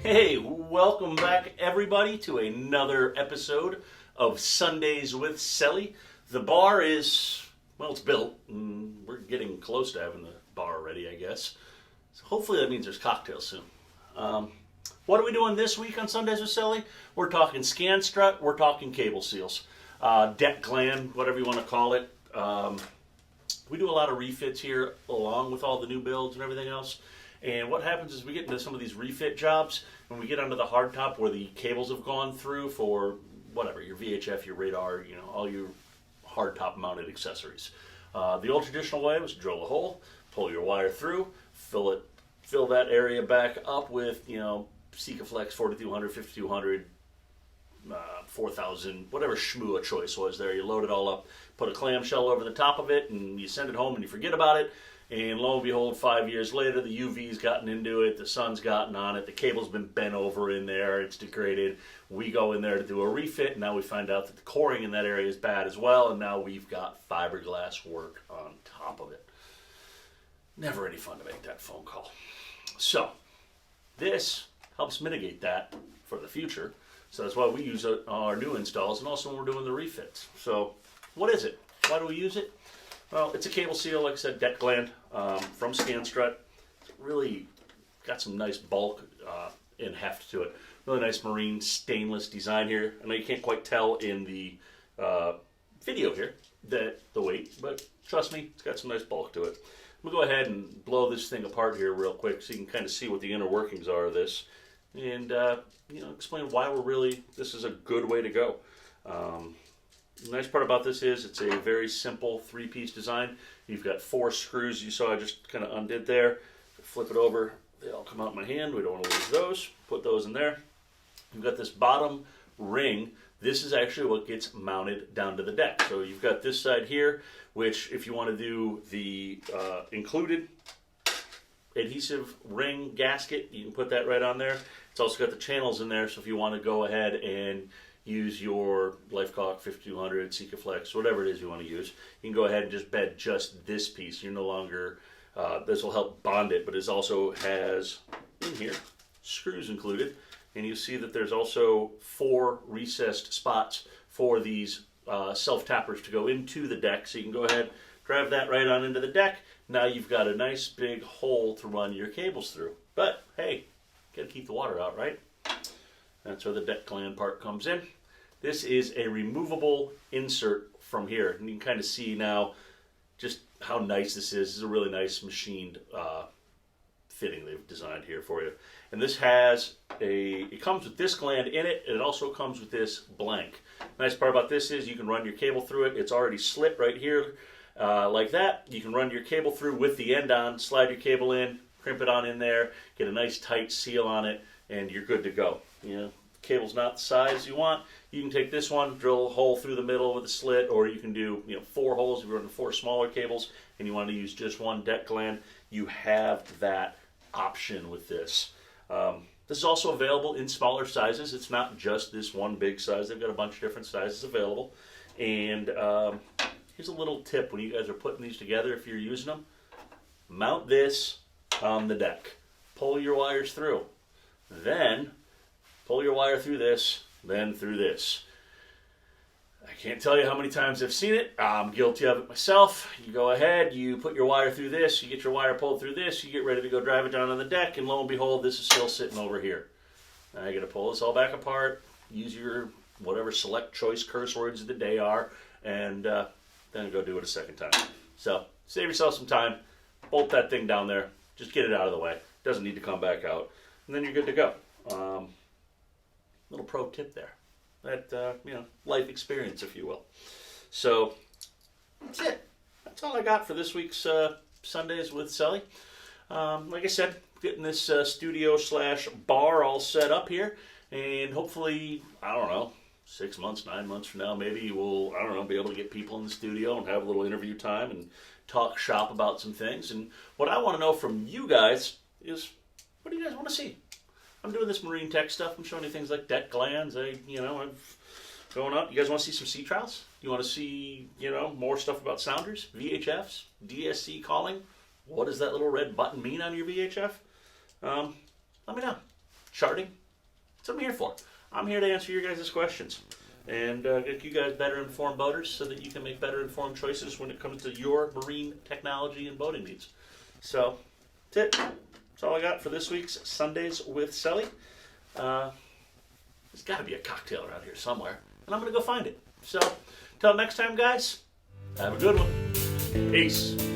Hey, welcome back everybody to another episode of Sundays with Sully. The bar is, well, it's built, and we're getting close to having the bar ready, I guess. So hopefully that means there's cocktails soon. What are we doing this week on Sundays with Sully? We're talking Scan Strut, we're talking cable seals, deck gland, whatever you want to call it. We do a lot of refits here along with all the new builds and everything else. And what happens is we get into some of these refit jobs, and we get onto the hardtop where the cables have gone through for whatever, your VHF, your radar, you know, all your hardtop mounted accessories. The old traditional way was drill a hole, pull your wire through, fill that area back up with, you know, Sikaflex 4200, 5200, 4000, whatever schmoo of choice was there. You load it all up, put a clamshell over the top of it, and you send it home and you forget about it. And lo and behold, 5 years later, the UV's gotten into it, the sun's gotten on it, the cable's been bent over in there, it's degraded. We go in there to do a refit, and now we find out that the coring in that area is bad as well, and now we've got fiberglass work on top of it. Never any fun to make that phone call. So, this helps mitigate that for the future. So that's why we use our new installs, and also when we're doing the refits. So, what is it? Why do we use it? Well, it's a cable seal, like I said, deck gland from Scan Strut. It's really got some nice bulk and heft to it. Really nice marine stainless design here. I know you can't quite tell in the video here that the weight, but trust me, it's got some nice bulk to it. I'm going to go ahead and blow this thing apart here real quick so you can kind of see what the inner workings are of this. And, you know, explain why this is a good way to go. The nice part about this is it's a very simple three-piece design. You've got 4 screws you saw I just kind of undid there. Flip it over, they all come out in my hand. We don't want to lose those. Put those in there. You've got this bottom ring. This is actually what gets mounted down to the deck. So you've got this side here, which if you want to do the included adhesive ring gasket, you can put that right on there. It's also got the channels in there, so if you want to go ahead and use your Lifecock 5200, Sikaflex, whatever it is you want to use, you can go ahead and just bed just this piece. You're no longer, this will help bond it, but it also has in here screws included, and you see that there's also 4 recessed spots for these self-tappers to go into the deck, so you can go ahead, drive that right on into the deck. Now you've got a nice big hole to run your cables through. But hey, gotta keep the water out, right? That's where the deck gland part comes in. This is a removable insert from here, and you can kind of see now just how nice this is. This is a really nice machined fitting they've designed here for you. And this has it comes with this gland in it, and it also comes with this blank. Nice part about this is you can run your cable through it. It's already slit right here like that. You can run your cable through with the end on, slide your cable in, crimp it on in there, get a nice tight seal on it, and you're good to go. You know, the cable's not the size you want. You can take this one, drill a hole through the middle with a slit, or you can do 4 holes if you're running 4 smaller cables and you want to use just one deck gland. You have that option with this. This is also available in smaller sizes. It's not just this one big size. They've got a bunch of different sizes available. And here's a little tip when you guys are putting these together if you're using them. Mount this on the deck. Pull your wires through. Then pull your wire through this, then through this. I can't tell you how many times I've seen it. I'm guilty of it myself. You go ahead, you put your wire through this, you get your wire pulled through this, you get ready to go drive it down on the deck, and lo and behold, this is still sitting over here. Now you got to pull this all back apart, use your whatever select choice curse words of the day are, and then go do it a second time. So save yourself some time, bolt that thing down there, just get it out of the way. It doesn't need to come back out, and then you're good to go. Little pro tip there. That, life experience, if you will. So, that's it. That's all I got for this week's Sundays with Sully. Like I said, getting this studio / bar all set up here. And hopefully, I don't know, 6 months, 9 months from now, maybe we'll, be able to get people in the studio and have a little interview time and talk shop about some things. And what I want to know from you guys is, what do you guys want to see? I'm doing this marine tech stuff. I'm showing you things like deck glands. I'm going up. You guys want to see some sea trials? You want to see, more stuff about Sounders, VHFs, DSC calling? What does that little red button mean on your VHF? Let me know. charting. That's what I'm here for. I'm here to answer your guys' questions and get you guys better informed boaters so that you can make better informed choices when it comes to your marine technology and boating needs. So, that's it. That's all I got for this week's Sundays with Sully. There's got to be a cocktail around here somewhere, and I'm going to go find it. So, till next time, guys, have a good one. Peace.